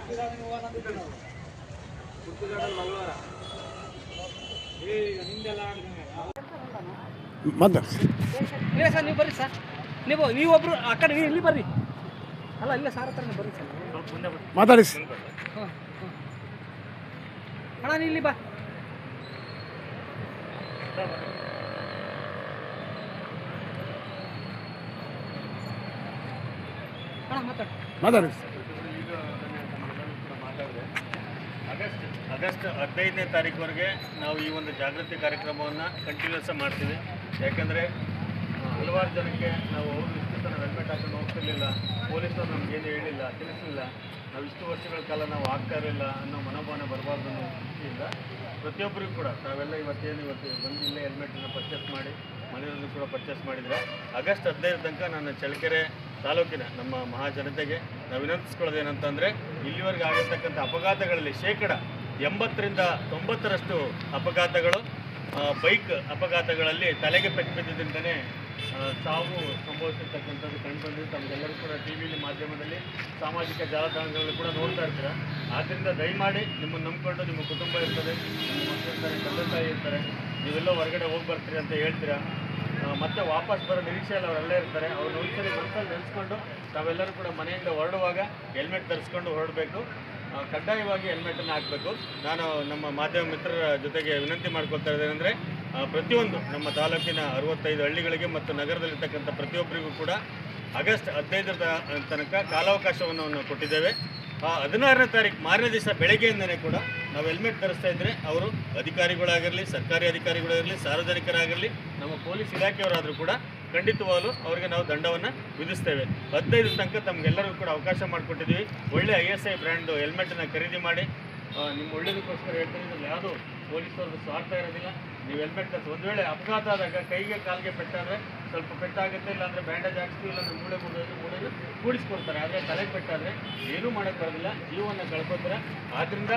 ಇಲ್ಲ ಸರ್, ನೀವು ಬರ್ರಿ ಸರ್. ನೀವೊಬ್ರು ಆ ಕಡೆ ನೀವು ಇಲ್ಲಿ ಬರ್ರಿ. ಅಲ್ಲ ಇಲ್ಲ ಸಾರ್ ಹತ್ರ ಬರ್ರಿ ಸರ್, ಮಾತಾಡಿ. ಅಣ್ಣ ನೀ ಇಲ್ಲಿ ಬಾ. ಅಣ್ಣ ಮಾತಾಡಿ. ಆಗಸ್ಟ್ 15ನೇ ತಾರೀಕುವರೆಗೆ ನಾವು ಈ ಒಂದು ಜಾಗೃತಿ ಕಾರ್ಯಕ್ರಮವನ್ನು ಕಂಟಿನ್ಯೂಸ್ ಮಾಡ್ತೀವಿ. ಯಾಕೆಂದರೆ ಹಲವಾರು ಜನಕ್ಕೆ ನಾವು ಅವರು ಇಷ್ಟು ನಾವು ಹೆಲ್ಮೆಟ್ ಹಾಕೊಂಡು ಹೋಗ್ತಿರ್ಲಿಲ್ಲ, ಪೊಲೀಸರು ನಮಗೇನು ಹೇಳಿಲ್ಲ, ತಿಳಿಸಲಿಲ್ಲ, ನಾವು ಇಷ್ಟು ವರ್ಷಗಳ ಕಾಲ ನಾವು ಆಗ್ತಾ ಇರಲಿಲ್ಲ ಅನ್ನೋ ಮನೋಭಾವನೆ ಬರಬಾರ್ದು ಅನ್ನೋ ದೃಷ್ಟಿಯಿಂದ ಪ್ರತಿಯೊಬ್ಬರಿಗೂ ಕೂಡ ತಾವೆಲ್ಲ ಇವತ್ತು ಬಂದು ಇಲ್ಲೇ ಹೆಲ್ಮೆಟನ್ನು ಪರ್ಚೇಸ್ ಮಾಡಿ ಮನೆಯಲ್ಲೂ ಕೂಡ ಪರ್ಚೇಸ್ ಮಾಡಿದರೆ ಆಗಸ್ಟ್ 15 ತನಕ ನನ್ನ ಚಳ್ಳಕೆರೆ ತಾಲೂಕಿನ ನಮ್ಮ ಮಹಾಜನತೆಗೆ ನಾವು ವಿನಂತಿಸ್ಕೊಳ್ಳೋದೇನಂತಂದರೆ ಇಲ್ಲಿವರೆಗೆ ಆಗಿರ್ತಕ್ಕಂಥ ಅಪಘಾತಗಳಲ್ಲಿ 80% 90% ಅಪಘಾತಗಳು ಬೈಕ್ ಅಪಘಾತಗಳಲ್ಲಿ ತಲೆಗೆ ಪೆಟ್ಟು ಬಿದ್ದಿದ್ದರಿಂದಲೇ ಸಾವು ಸಂಭವಿಸಿರ್ತಕ್ಕಂಥದ್ದು ಕಂಡುಬಂದಿದ್ದು ತಮಗೆಲ್ಲರೂ ಕೂಡ ಟಿ ವಿಲಿ ಮಾಧ್ಯಮದಲ್ಲಿ ಸಾಮಾಜಿಕ ಜಾಲತಾಣಗಳಲ್ಲಿ ಕೂಡ ನೋಡ್ತಾ ಇರ್ತೀರ. ಆದ್ದರಿಂದ ದಯಮಾಡಿ ನಿಮ್ಮನ್ನು ನಂಬಿಕೊಂಡು ನಿಮ್ಮ ಕುಟುಂಬ ಇರ್ತದೆ, ನಿಮ್ಮ ಮಕ್ಕಳು ಇರ್ತಾರೆ, ತಂದೆ ತಾಯಿ ಇರ್ತಾರೆ, ನೀವೆಲ್ಲ ಹೊರಗಡೆ ಹೋಗಿ ಬರ್ತೀರಿ ಅಂತ ಹೇಳ್ತೀರಾ, ಮತ್ತೆ ವಾಪಸ್ ಬರೋ ನಿರೀಕ್ಷೆಯಲ್ಲಿ ಅವರೆಲ್ಲ ಇರ್ತಾರೆ. ಅವ್ರು ಒಂದ್ಸರಿ ಮನಸ್ಸಲ್ಲಿ ನೆನೆಸ್ಕೊಂಡು ತಾವೆಲ್ಲರೂ ಕೂಡ ಮನೆಯಿಂದ ಹೊರಡುವಾಗ ಹೆಲ್ಮೆಟ್ ಧರಿಸ್ಕೊಂಡು ಹೊರಡಬೇಕು. ಕಡ್ಡಾಯವಾಗಿ ಹೆಲ್ಮೆಟನ್ನು ಹಾಕಬೇಕು. ನಾನು ನಮ್ಮ ಮಾಧ್ಯಮ ಮಿತ್ರರ ಜೊತೆಗೆ ವಿನಂತಿ ಮಾಡ್ಕೊಳ್ತಾ ಇದ್ದೇನೆಂದರೆ ಪ್ರತಿಯೊಂದು ನಮ್ಮ ತಾಲೂಕಿನ 65 ಹಳ್ಳಿಗಳಿಗೆ ಮತ್ತು ನಗರದಲ್ಲಿರ್ತಕ್ಕಂಥ ಪ್ರತಿಯೊಬ್ಬರಿಗೂ ಕೂಡ ಆಗಸ್ಟ್ 15 ತನಕ ಕಾಲಾವಕಾಶವನ್ನು ಕೊಟ್ಟಿದ್ದೇವೆ. 16ನೇ ತಾರೀಕು ಮಾರನೇ ದಿವಸ ಬೆಳಗ್ಗೆಯಿಂದನೇ ಕೂಡ ನಾವು ಹೆಲ್ಮೆಟ್ ಧರಿಸ್ತಾ ಇದ್ದರೆ ಅವರು ಅಧಿಕಾರಿಗಳಾಗಿರಲಿ, ಸರ್ಕಾರಿ ಅಧಿಕಾರಿಗಳಾಗಿರಲಿ, ಸಾರ್ವಜನಿಕರಾಗಿರಲಿ, ನಮ್ಮ ಪೊಲೀಸ್ ಇಲಾಖೆಯವರಾದರೂ ಕೂಡ ಖಂಡಿತವಾಗಲೂ ಅವರಿಗೆ ನಾವು ದಂಡವನ್ನು ವಿಧಿಸ್ತೇವೆ. 15 ತನಕ ತಮಗೆಲ್ಲರಿಗೂ ಕೂಡ ಅವಕಾಶ ಮಾಡಿಕೊಟ್ಟಿದ್ದೀವಿ. ಒಳ್ಳೆ ISI ಬ್ರ್ಯಾಂಡು ಹೆಲ್ಮೆಟನ್ನು ಖರೀದಿ ಮಾಡಿ ನಿಮ್ಮ ಒಳ್ಳೆಯದಕ್ಕೋಸ್ಕರ ಹೇಳ್ತೀನಿ. ಇದರಲ್ಲಿ ಯಾವುದೂ ಪೊಲೀಸವ್ರದ್ದು ಸ್ವಾರ್ಥ ಇರೋದಿಲ್ಲ. ನೀವು ಹೆಲ್ಮೆಟ್ ಧರಿಸಿ ಒಂದು ವೇಳೆ ಅಪಘಾತ ಆದಾಗ ಕೈಗೆ ಕಾಲಿಗೆ ಪೆಟ್ಟಾದರೆ ಸ್ವಲ್ಪ ಪೆಟ್ಟಾಗುತ್ತೆ, ಇಲ್ಲಾಂದರೆ ಬ್ಯಾಂಡೇಜ್ ಹಾಕ್ಸ್ತೀವಿ, ಇಲ್ಲಾಂದರೆ ಮೂಳೆ ಕೂಡಿಸ್ಕೊಡ್ತಾರೆ. ಆದರೆ ತಲೆಗೆ ಪೆಟ್ಟಾದರೆ ಏನೂ ಮಾಡೋಕ್ಕೆ ಬರೋದಿಲ್ಲ, ಜೀವವನ್ನು ಕಳ್ಕೊತಾರೆ. ಆದ್ದರಿಂದ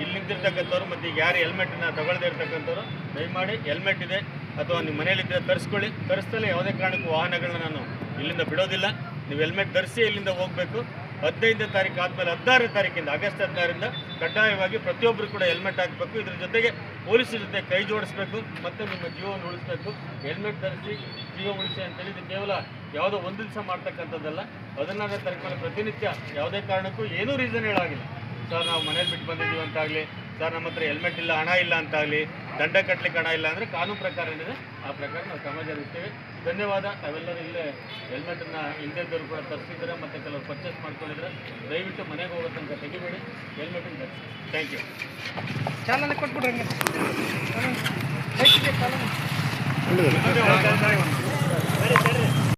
ಇಲ್ಲಿ ನಿಂತಿರ್ತಕ್ಕಂಥವ್ರು ಮತ್ತು ಈಗ ಯಾರು ಹೆಲ್ಮೆಟನ್ನು ತಗೊಳ್ಳದೇ ಇರ್ತಕ್ಕಂಥವ್ರು ದಯಮಾಡಿ ಹೆಲ್ಮೆಟ್ ಇದೆ ಅಥವಾ ನಿಮ್ಮ ಮನೆಯಲ್ಲಿದ್ದರೆ ತರಿಸ್ಕೊಳ್ಳಿ. ತರಿಸ್ತಲೇ ಯಾವುದೇ ಕಾರಣಕ್ಕೂ ವಾಹನಗಳನ್ನ ನಾನು ಇಲ್ಲಿಂದ ಬಿಡೋದಿಲ್ಲ. ನೀವು ಹೆಲ್ಮೆಟ್ ಧರಿಸಿ ಇಲ್ಲಿಂದ ಹೋಗಬೇಕು. 15ನೇ ತಾರೀಕು ಆದಮೇಲೆ 16ನೇ ತಾರೀಕಿಂದ ಆಗಸ್ಟ್ 16ರಿಂದ ಕಡ್ಡಾಯವಾಗಿ ಪ್ರತಿಯೊಬ್ಬರು ಕೂಡ ಹೆಲ್ಮೆಟ್ ಹಾಕಬೇಕು. ಇದ್ರ ಜೊತೆಗೆ ಪೊಲೀಸರ ಜೊತೆ ಕೈ ಜೋಡಿಸ್ಬೇಕು ಮತ್ತು ನಿಮ್ಮ ಜೀವವನ್ನು ಉಳಿಸ್ಬೇಕು. ಹೆಲ್ಮೆಟ್ ಧರಿಸಿ ಜೀವ ಉಳಿಸಿ ಅಂತೇಳಿ ಇದು ಕೇವಲ ಯಾವುದೋ ಒಂದು ದಿವಸ ಮಾಡ್ತಕ್ಕಂಥದ್ದಲ್ಲ. 16ನೇ ತಾರೀಕು ಮೇಲೆ ಪ್ರತಿನಿತ್ಯ ಯಾವುದೇ ಕಾರಣಕ್ಕೂ ಏನೂ ರೀಸನ್ ಹೇಳಾಗಿಲ್ಲ. ಸರ್ ನಾವು ಮನೇಲಿ ಬಿಟ್ಟು ಬಂದಿದ್ದೀವಿ ಅಂತಾಗಲಿ, ಸರ್ ನಮ್ಮ ಹತ್ರ ಹೆಲ್ಮೆಟ್ ಇಲ್ಲ, ಹಣ ಇಲ್ಲ ಅಂತಾಗಲಿ, ದಂಡ ಕಟ್ಟಲಿಕ್ಕೆ ಹಣ ಇಲ್ಲ ಅಂದರೆ ಕಾನೂನು ಪ್ರಕಾರ ಏನಿದೆ ಆ ಪ್ರಕಾರ ನಾವು ಕ್ರಮ ಜರುಗಿಸ್ತೇವೆ. ಧನ್ಯವಾದ. ತಾವೆಲ್ಲರೂ ಇಲ್ಲೇ ಹೆಲ್ಮೆಟನ್ನು ಹಿಂದೆದ್ದವರು ಕೂಡ ತರಿಸಿದ್ದಾರೆ ಮತ್ತು ಕೆಲವರು ಪರ್ಚೇಸ್ ಮಾಡ್ಕೊಂಡಿದ್ದಾರೆ. ದಯವಿಟ್ಟು ಮನೆಗೆ ಹೋಗೋ ತನಕ ತೆಗಿಬೇಡಿ, ಹೆಲ್ಮೆಟನ್ನು ಧರಿಸಿ. Thank you. ಚಾಲನೆ ಕೊಟ್ಬಿಡ್ರಿ.